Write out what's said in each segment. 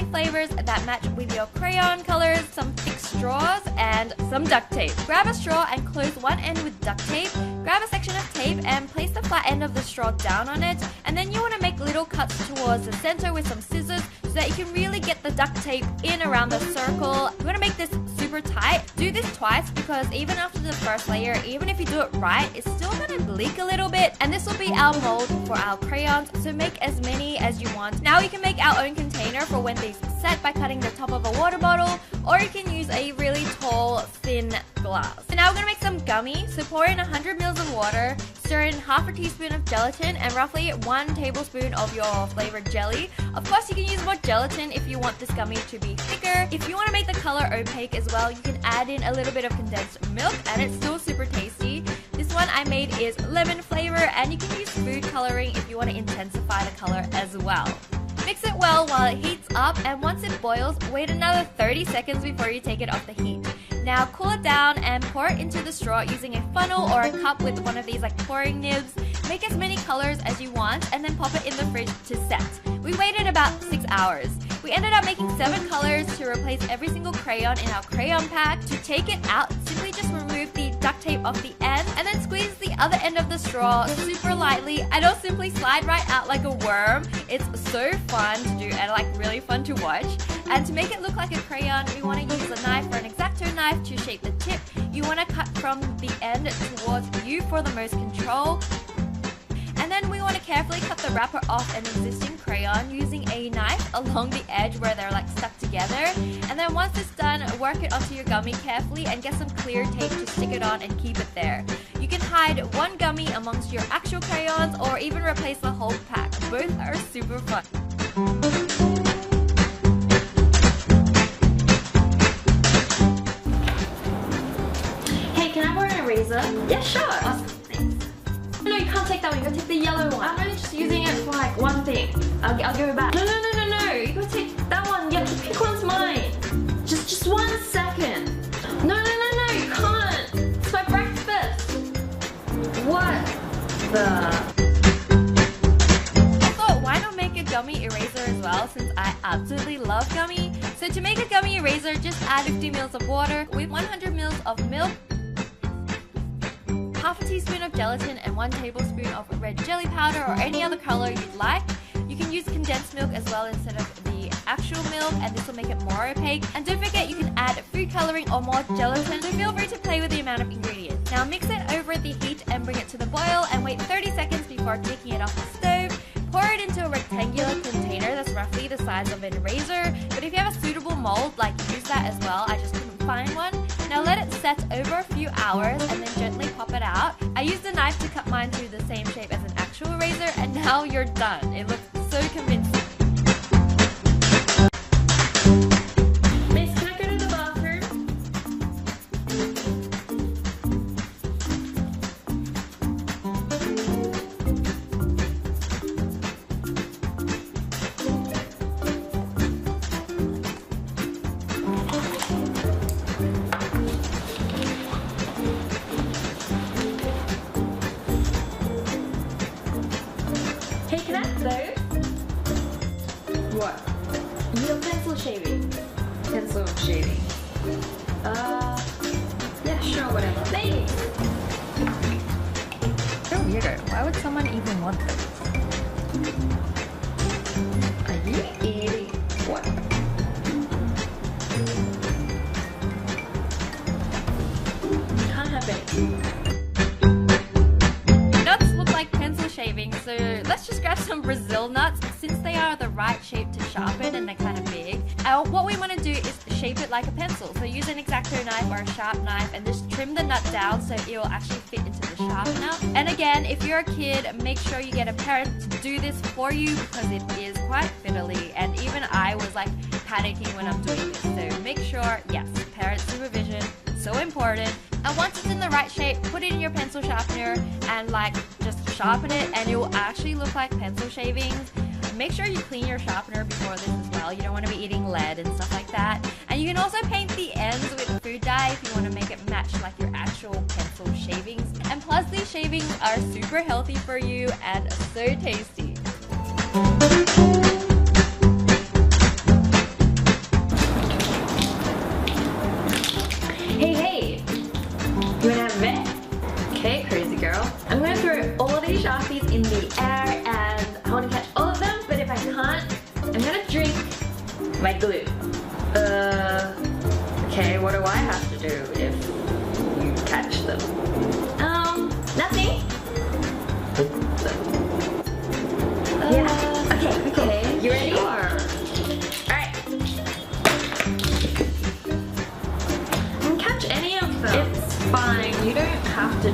flavors that match with your crayon colors, some thick straws, and some duct tape. Grab a straw and close one end with duct tape. Grab a section of tape and place the flat end of the straw down on it, and then you want to make little cuts towards the center with some scissors so that you can really get the duct tape in around the circle. You want to make this super tight. Do this twice because even after the first layer, even if you do it right, it's still going to leak a little bit, and this will be our mold for our crayons, so make as many as you want. Now we can make our own container for when these set by cutting the top of a water bottle, or you can use a really tall, thin glass. So now we're going to make some gummy. So pour in 100 ml of water, stir in half a teaspoon of gelatin and roughly 1 tablespoon of your flavored jelly. Of course, you can use more gelatin if you want this gummy to be thicker. If you want to make the color opaque as well, you can add in a little bit of condensed milk and it's still super tasty. This one I made is lemon flavor, and you can use food coloring if you want to intensify the color as well. Mix it well while it heats up, and once it boils, wait another 30 seconds before you take it off the heat. Now cool it down and pour it into the straw using a funnel or a cup with one of these like pouring nibs. Make as many colors as you want and then pop it in the fridge to set. We waited about 6 hours. We ended up making 7 colors to replace every single crayon in our crayon pack. To take it out, simply just remove the duct tape off the end and then squeeze the other end of the straw super lightly, and it'll simply slide right out like a worm. It's so fun to do and like really fun to watch. And to make it look like a crayon, we want to use a knife or an X-Acto knife to shape the tip. You want to cut from the end towards you for the most control. And then we want to carefully cut the wrapper off an existing crayon using a knife along the edge where they're like stuck together. And then once it's done, work it onto your gummy carefully and get some clear tape to stick it on and keep it there. You can hide one gummy amongst your actual crayons or even replace the whole pack. Both are super fun. Hey, can I borrow an eraser? Yeah, sure. Awesome. No, you can't take that one. You gotta take the yellow one. I'm only just using it for like one thing. I'll give it back. No. You gotta take that one. Yeah, the pink one's mine. Just 1 second. No. You can't. It's my breakfast. What the? I thought, why not make a gummy eraser as well, since I absolutely love gummy. So to make a gummy eraser, just add 50 ml of water with 100 ml of milk, half a teaspoon of gelatin and 1 tablespoon of red jelly powder or any other color you'd like. You can use condensed milk as well instead of the actual milk, and this will make it more opaque. And don't forget, you can add food coloring or more gelatin, so feel free to play with the amount of ingredients. Now mix it over the heat and bring it to the boil and wait 30 seconds before taking it off the stove. Pour it into a rectangular container that's roughly the size of an eraser, but if you have a suitable mold, like use that as well. I just couldn't find one. Now let it set over a few hours and then gently pop it out. I used a knife to cut mine to the same shape as an actual eraser, and now you're done. It looks so convincing. Miss, can I go to the bathroom? Hey, can I have those? What? Your pencil shaving. Pencil shaving. Yeah, sure, whatever. Thanks! So weirdo. Why would someone even want this? Are you eating what? Can't have it. Shaving, so let's just grab some Brazil nuts since they are the right shape to sharpen and they're kind of big. What we want to do is shape it like a pencil, so use an X-Acto knife or a sharp knife and just trim the nut down so it will actually fit into the sharpener. And again, if you're a kid, make sure you get a parent to do this for you because it is quite fiddly, and even I was like panicking when I'm doing this, so make sure, yes, parent supervision, so important. And once it's in the right shape, put it in your pencil sharpener and like just sharpen it, and it will actually look like pencil shavings. Make sure you clean your sharpener before this as well. You don't want to be eating lead and stuff like that. And you can also paint the ends with food dye if you want to make it match like your actual pencil shavings. And plus, these shavings are super healthy for you and so tasty. my glue. Okay, what do I have to do if you catch them? Nothing. Yeah. Okay. You ready? Sure. Alright. Catch any of them. It's fine. You don't have to.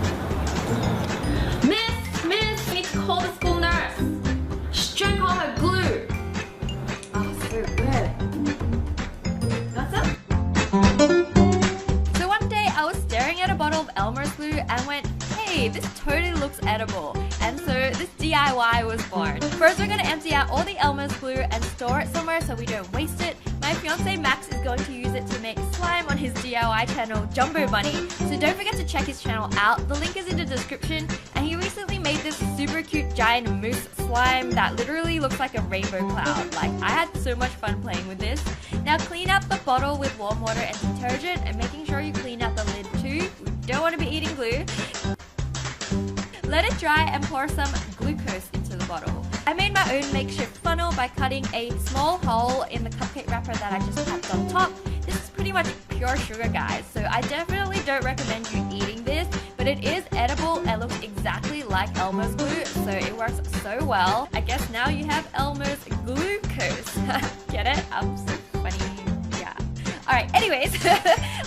Miss, we need to call the school nurse. She drank all her glue. Oh, so good. That's it. So one day I was staring at a bottle of Elmer's glue and went, hey, this totally looks edible. And so this DIY was born. First we're going to empty out all the Elmer's glue and store it somewhere so we don't waste it. My fiance Max is going to use it to make slime on his DIY channel Jumbo Bunny. So don't forget to check his channel out. The link is in the description. And he recently made this super cute giant mousse slime that literally looks like a rainbow cloud. Like, I had so much fun playing with this. Now clean out the bottle with warm water and detergent and making sure you clean out the lid too. We don't want to be eating glue. Let it dry and pour some glucose into the bottle. I made my own makeshift funnel by cutting a small hole in the cupcake wrapper that I just tapped on top. This is pretty much pure sugar, guys, so I definitely don't recommend you eating this, but it is edible and looks exactly like Elmer's glue, so it works so well. I guess now you have Elmer's glucose. Get it? I'm so funny. Yeah. Alright, anyways.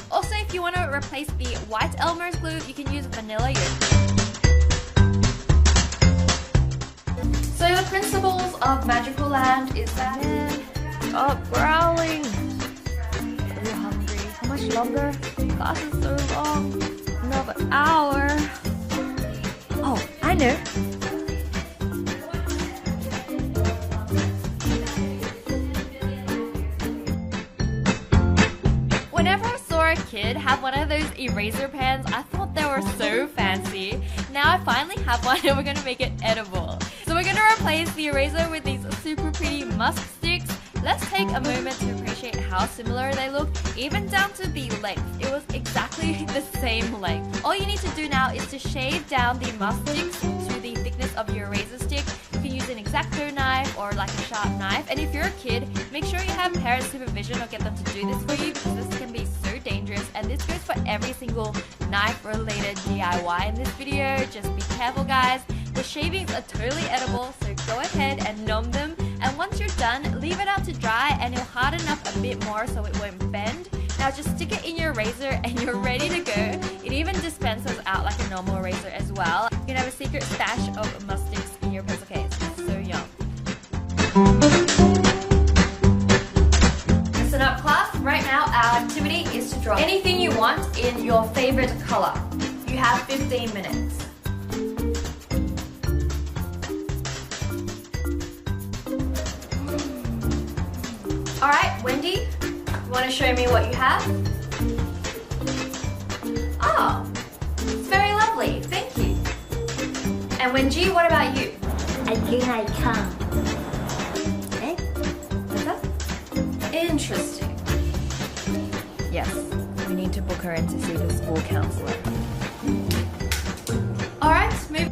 Also, if you want to replace the white Elmer's glue, you can use vanilla yogurt. So the principles of Magical Land is that stop growling. Are you hungry? How much longer? Class is so long. Another hour. Oh, I know. Whenever I saw a kid have one of those eraser pens, I thought they were so fancy. Now I finally have one and we're going to make it edible. So we're going to replace the eraser with these super pretty musk sticks. Let's take a moment to appreciate how similar they look, even down to the length. It was exactly the same length. All you need to do now is to shave down the musk sticks to the thickness of your eraser stick. You can use an X-Acto knife or like a sharp knife. And if you're a kid, make sure you have parent supervision or get them to do this for you because this can be so dangerous. And this goes for every single knife-related DIY in this video. Just be careful, guys. The shavings are totally edible, so go ahead and numb them. And once you're done, leave it out to dry and it'll harden up a bit more so it won't bend. Now just stick it in your razor and you're ready to go. It even dispenses out like a normal razor as well. You can have a secret stash of musk sticks in your pencil case. It's so yum. Listen up, class. Right now our activity is to draw anything you want in your favorite color. You have 15 minutes. Alright, Wendy, you want to show me what you have? Oh, it's very lovely, thank you. And Wenji, what about you? I think I can. Eh? What's that? Interesting. Yes, we need to book her in to see the school counselor. Alright, move.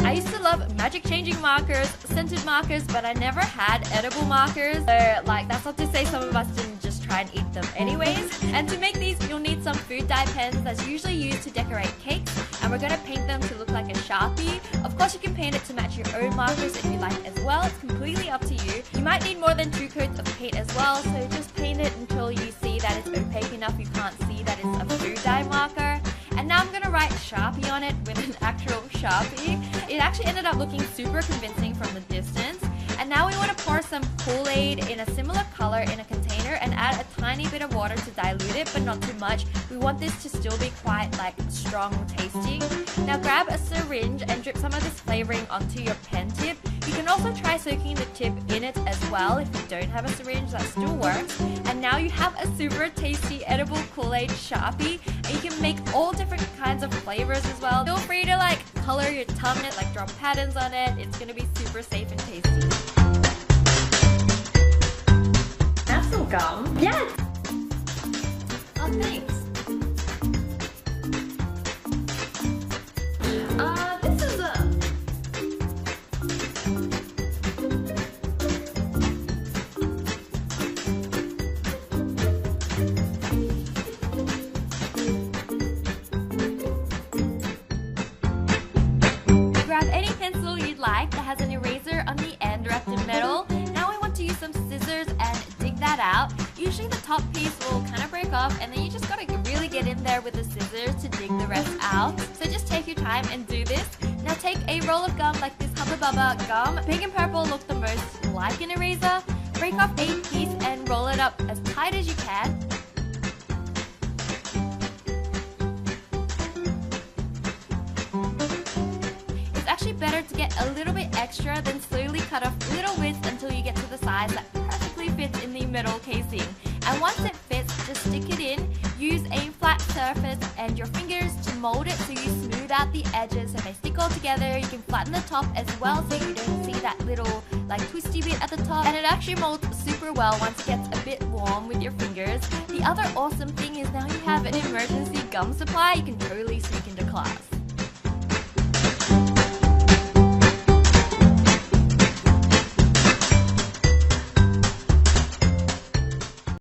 I used to love magic changing markers, scented markers, but I never had edible markers. So like, that's not to say some of us didn't just try and eat them anyways. And to make these, you'll need some food dye pens that's usually used to decorate cakes. And we're gonna paint them to look like a Sharpie. Of course you can paint it to match your own markers if you like as well. It's completely up to you. You might need more than 2 coats of paint as well, so just paint it until you see that it's opaque enough you can't see that it's a food dye marker. And now I'm gonna write Sharpie on it with an actual Sharpie. It actually ended up looking super convincing from the distance. And now we want to pour some Kool-Aid in a similar color in a container and add a tiny bit of water to dilute it, but not too much. We want this to still be quite like strong tasting. Now grab a syringe and drip some of this flavoring onto your pen tip. You can also try soaking the tip in it as well. If you don't have a syringe, that still works. And now you have a super tasty edible Kool-Aid Sharpie. And you can make all different kinds of flavors as well. Feel free to like color your tongue in it, like draw patterns on it. It's gonna be super safe and tasty. Have some gum? Yes! Oh, thanks. This is usually the top piece will kind of break off, and then you just gotta really get in there with the scissors to dig the rest out. So just take your time and do this. Now take a roll of gum like this Hubba Bubba gum. Pink and purple look the most like an eraser. Break off a piece and roll it up as tight as you can. It's actually better to get a little bit extra, then slowly cut off little bits until you get to the size that perfectly fits in the metal casing. And once it fits, just stick it in. Use a flat surface and your fingers to mold it so you smooth out the edges so they stick all together. You can flatten the top as well so you don't see that little like twisty bit at the top. And it actually molds super well once it gets a bit warm with your fingers. The other awesome thing is now you have an emergency gum supply you can totally sneak into class.